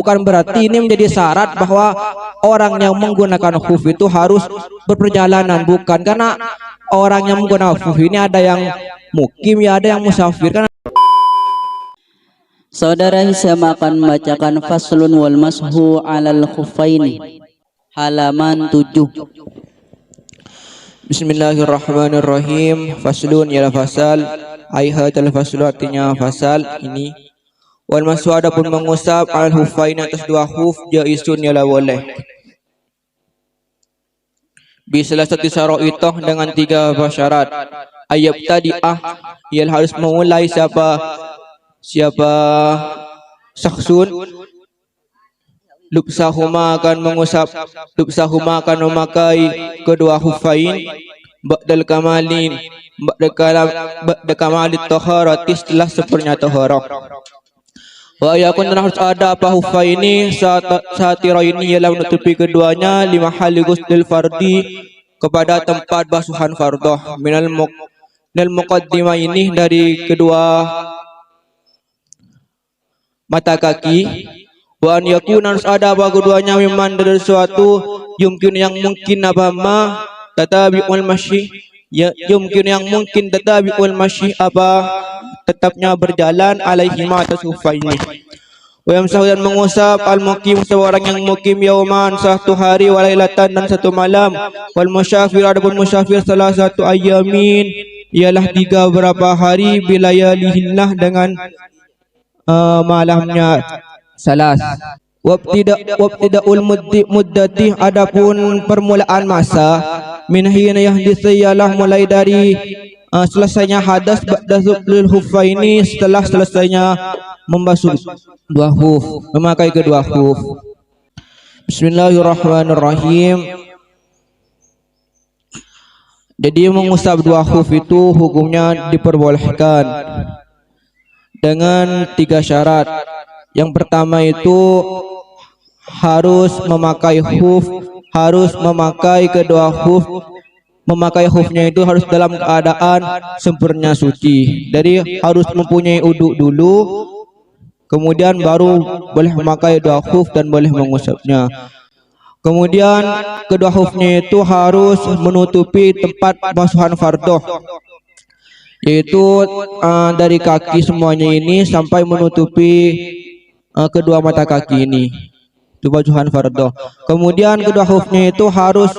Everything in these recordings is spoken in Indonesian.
Bukan berarti ini menjadi syarat bahwa orang yang menggunakan khuf itu harus berperjalanan, bukan, karena orang yang menggunakan khuf ini ada yang mukim ya ada yang musafir kan. Saudara Hisam akan membacakan faslun wal mashu alal khuffaini halaman 7. Bismillahirrahmanirrahim. Faslun ialah fasal, aihatul faslu artinya fasal ini. Wal mashu adapun mengusap al khuffain atas dua khuf jaisun ialah boleh. Bisalah satu syara'itah dengan 3 syarat. Ayat tadi'ah ialah harus memulai siapa saksun lubsahuma akan mengusap, lubsahuma akan memakai kedua khuffain ba'dal kamalin ba'da kamalit taharati setelah sempurna taharah. Wa yakun harus ada apa khuffain ini satira ini ialah menutupi keduanya lima hali ghusl fardi kepada tempat basuhan fardhah minal muqaddimah ini dari kedua mata kaki. Wa an yakuna harus ada apa keduanya memang dari sesuatu yumkin yang mungkin apa ma tatabi'ul masyi ya yumkin yang mungkin tatabi'ul masyi apa tetapnya berjalan alaihi ma atas khuffaini. Wa yamsahu dan mengusap al-muqim seorang yang mukim yauman satu hari wa lailatan dan satu malam, wal musyafir adapun musyafir salah satu ayamin ialah 3 berapa hari bilayalihinlah dengan malamnya salas. Wabtida'ul muddati adapun permulaan masa min hina yahdits ialah mulai dari selesainya hadas ba'da zuhlul khuffaini setelah selesainya membasuh dua khuf, memakai kedua khuf. Bismillahirrahmanirrahim. Jadi mengusap dua khuf itu hukumnya diperbolehkan dengan 3 syarat. Yang pertama itu harus memakai khuf, harus memakai kedua khuf. Memakai khufnya itu harus dalam keadaan sempurna suci. Jadi harus mempunyai uduk dulu, kemudian baru boleh memakai dua khuf dan boleh mengusapnya. Kemudian kedua khufnya itu harus menutupi tempat basuhan fardhah, yaitu dari kaki semuanya ini sampai menutupi kedua mata kaki ini, itu basuhan fardhah. Kemudian kedua khufnya itu harus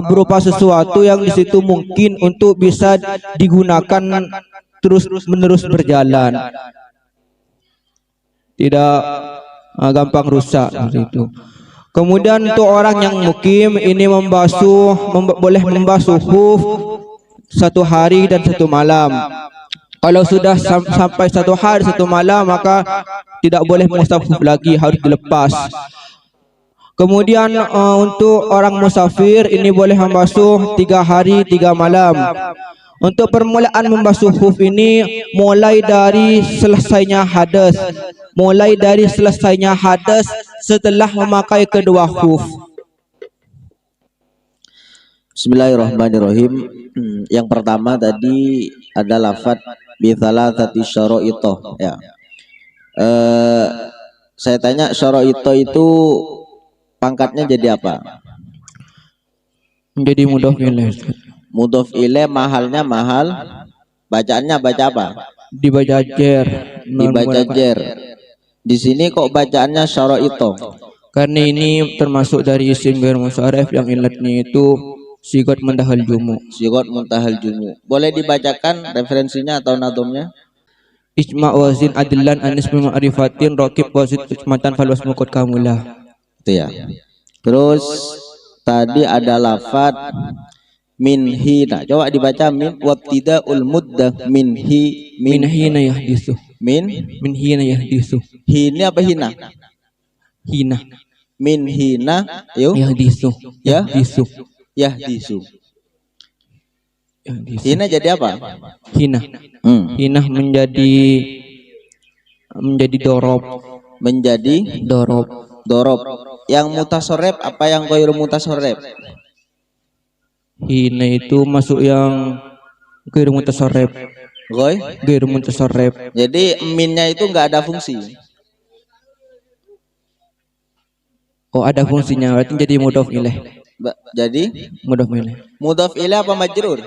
berupa sesuatu yang di situ mungkin untuk bisa digunakan terus menerus berjalan, tidak gampang rusak itu. Kemudian untuk orang yang mukim ini boleh membasuh khuf 1 hari dan 1 malam. Kalau sudah sampai 1 hari 1 malam maka tidak boleh mengusap khuf lagi, harus dilepas. Kemudian untuk orang musafir ini boleh membasuh 3 hari 3 malam. Untuk permulaan membasuh khuf ini mulai dari selesainya hadas, setelah memakai kedua khuf. Bismillahirrahmanirrahim. Yang pertama tadi ada lafaz bi thalathati syara'itah ya. Saya tanya syara'itah itu pangkatnya jadi apa? Menjadi mudhof ilaih. Mudhof ilaih, mahalnya mahal. Bacaannya baca apa? Dibaca jer. Dibaca jer. Di sini kok bacaannya syara'itah? Karena ini termasuk dari isim ghair musharraf yang ilatnya itu sigat muntahal jumu. Sigat muntahal jumu. Boleh dibacakan referensinya atau nadumnya? Ijma' wazin adillan anis ma'rifatin raqib wazid ijmatan fal wasmu qad kamulah. Itu ya. Terus tadi ada lafaz min hina. Coba dibaca min wabtidaul muddah min hina yahdisu. Min hina yahdisu. Hina apa hina? Hina. Min hina yuk yahdisu. Yahdisu. Hina jadi apa? Hina. Hina menjadi dorob. Menjadi dorob. Yang mutasorref apa yang ghairu mutasorref? Hina itu masuk yang ghairu mutasorref. Ghairu mutasorref. Jadi minnya itu enggak ada fungsi. Oh, ada fungsinya, berarti jadi mudhof ilaih. Jadi Mudhof ilaih. mudhof ilaih apa majrur?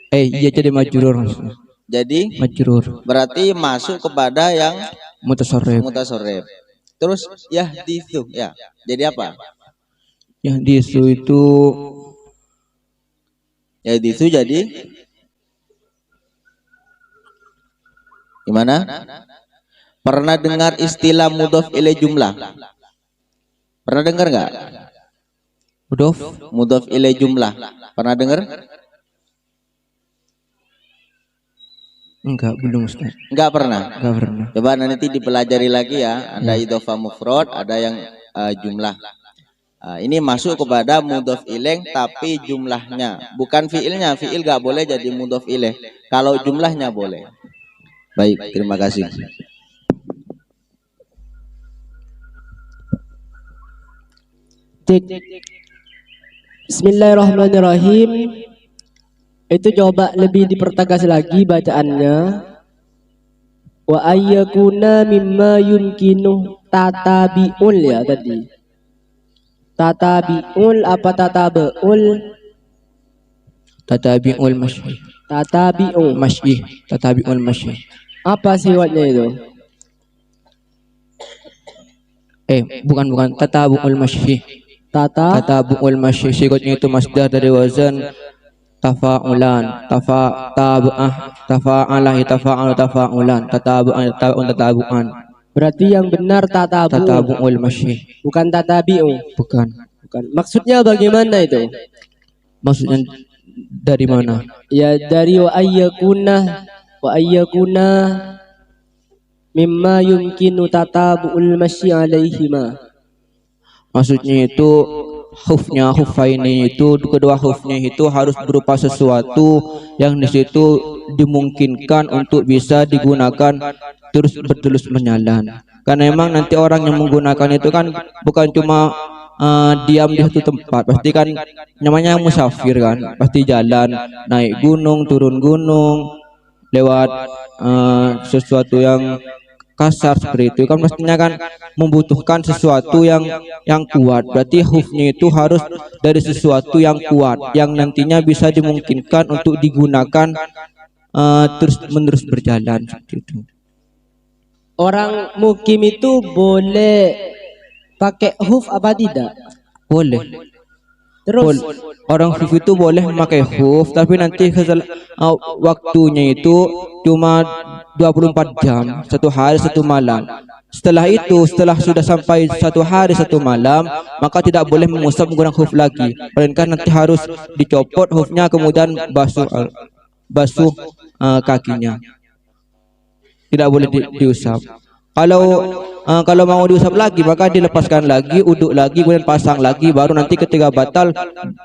Iya jadi majrur maksudnya. Jadi Majrur. berarti masuk kepada yang Mutasarrif. mutasorif. Terus yahditsu ya. Jadi apa? Yang disu itu Yahditsu jadi gimana? Pernah dengar istilah mudhof ilaih jumlah? Pernah dengar nggak? mudhof. Mudhof ilaih jumlah. Pernah dengar? Enggak, belum Ustaz. Enggak pernah. Enggak pernah. Coba nanti dipelajari lagi ya. Ada idhofah mufrad, ada yang jumlah. Ini masuk kepada mudhof ilaih tapi jumlahnya, bukan fiilnya. Fiil nggak boleh jadi mudhof ilaih. Kalau jumlahnya boleh. Baik, terima kasih. Bismillahirrahmanirrahim. Itu coba lebih dipertegas lagi bacaannya. Wa ayyakuna mimma yumkinu tatabi'ul ya tadi. Tatabi'ul apa tatabe'ul? Tatabi'ul masyi. Tatabi'ul. Masyi. Tatabi'ul masyi. Apa sifatnya itu? Bukan tatabu'ul masyi. Tata Tatabu'ul masyi sifatnya itu masdar dari wazan tafa'ulan. Tafa'alah tafa'al tafa'ulan. Tatabu'an. berarti yang benar tatabu. Tatabu'ul masyi. Bukan tatabi'u. Bukan. Bukan. Maksudnya bagaimana itu? Maksudnya dari mana? Ya dari wa ayyakuna mimma yumkinu tatabu'ul masyi alaihima. Maksudnya itu hufnya, hufaini itu kedua hufnya itu harus berupa sesuatu yang di situ dimungkinkan untuk bisa digunakan terus berjalan. Karena emang nanti orang yang menggunakan itu kan bukan cuma diam di satu tempat, pasti kan namanya musafir kan, pasti jalan, naik gunung, turun gunung, lewat sesuatu yang kasar seperti itu kan mestinya kan membutuhkan sesuatu yang kuat. Berarti hufnya itu harus dari sesuatu yang kuat yang nantinya bisa dimungkinkan untuk digunakan terus menerus berjalan seperti itu. Orang mukim itu boleh pakai huf apa tidak? Boleh. Terus Orang huf itu boleh memakai huf, tapi nanti waktunya itu cuma 24 jam, satu hari satu malam. Setelah itu, setelah sudah sampai satu hari satu malam, maka tidak boleh mengusap menggunakan huf lagi, melainkan nanti harus dicopot hufnya kemudian basuh kakinya. Tidak boleh diusap. Kalau mau diusap lagi maka dilepaskan lagi, uduk lagi, kemudian pasang lagi, baru nanti ketika batal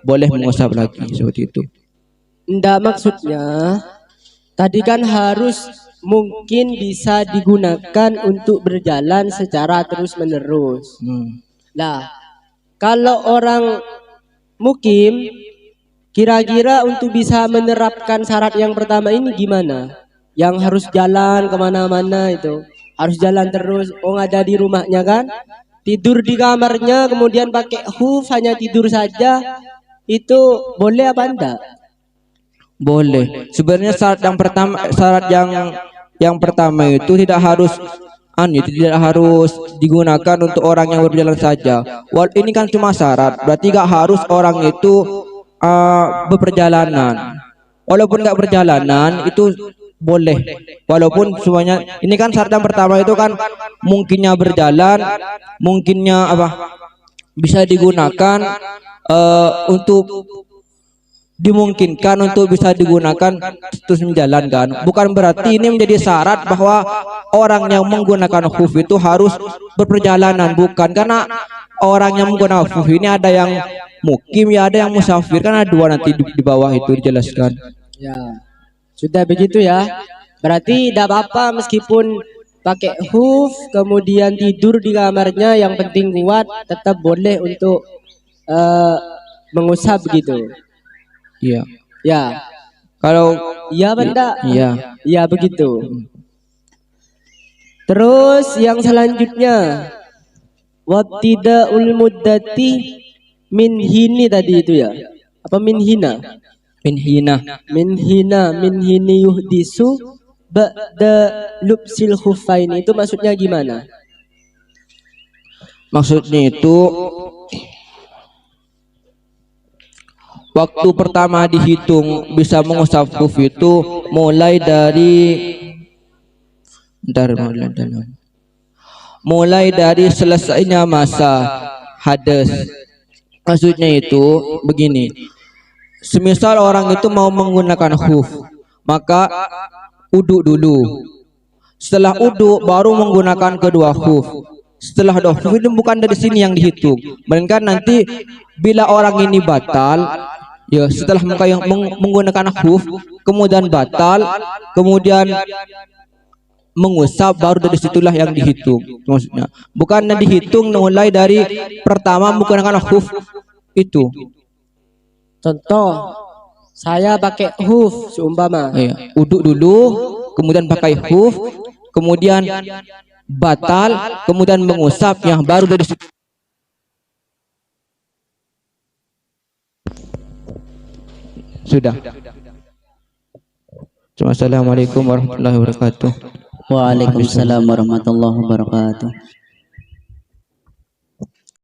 boleh mengusap lagi seperti itu. enggak, maksudnya tadi kan harus mungkin bisa digunakan untuk berjalan secara terus menerus. Nah, kalau orang mukim kira-kira untuk bisa menerapkan syarat yang pertama ini gimana? Yang harus jalan kemana-mana itu harus jalan terus. Ada di rumahnya kan, tidur di kamarnya kemudian pakai huf hanya tidur saja, itu boleh apa enggak? Boleh. Sebenarnya syarat yang pertama itu tidak harus digunakan untuk orang yang berjalan saja. Ini kan cuma syarat, berarti gak harus orang itu berperjalanan. Walaupun gak berjalanan itu boleh. Walaupun semuanya ini kan syarat yang pertama itu kan mungkinnya berjalan, mungkinnya bisa digunakan untuk dimungkinkan untuk bisa digunakan terus menjalankan. Bukan berarti ini menjadi syarat bahwa orang yang menggunakan huf itu harus berperjalanan, bukan. Karena orang yang menggunakan huf ini ada yang mukim ya, ada yang musafir, kan ada dua nanti di bawah itu dijelaskan. Ya, sudah begitu ya. Berarti tidak apa-apa meskipun pakai huf kemudian tidur di kamarnya, yang penting kuat, tetap boleh untuk mengusap gitu. Iya. Ya. Kalau iya benda. Iya. Iya begitu. Terus yang selanjutnya wabtida'ul muddati min hini tadi itu ya. Apa min hina? Min hina. Min hini yuhdisu ba'da lubsil khuffaini, itu maksudnya gimana? Maksudnya itu waktu pertama dihitung bisa mengusap khuf itu mulai dari mulai dari selesainya masa hadas. Maksudnya itu begini. Semisal orang itu mau menggunakan khuf, maka uduk dulu. Setelah uduk baru menggunakan kedua khuf. Setelah dua khuf itu bukan dari sini yang dihitung, melainkan nanti bila orang ini batal, ya setelah menggunakan khuf kemudian batal, kemudian mengusap, baru dari situlah yang dihitung. Maksudnya bukan dihitung mulai dari pertama menggunakan khuf itu. Contoh, saya pakai huf seumpama. Uduk dulu, kemudian pakai huf, kemudian batal, kemudian mengusap, yang baru dari situ. Sudah. Assalamualaikum warahmatullahi wabarakatuh. Waalaikumsalam warahmatullahi wabarakatuh.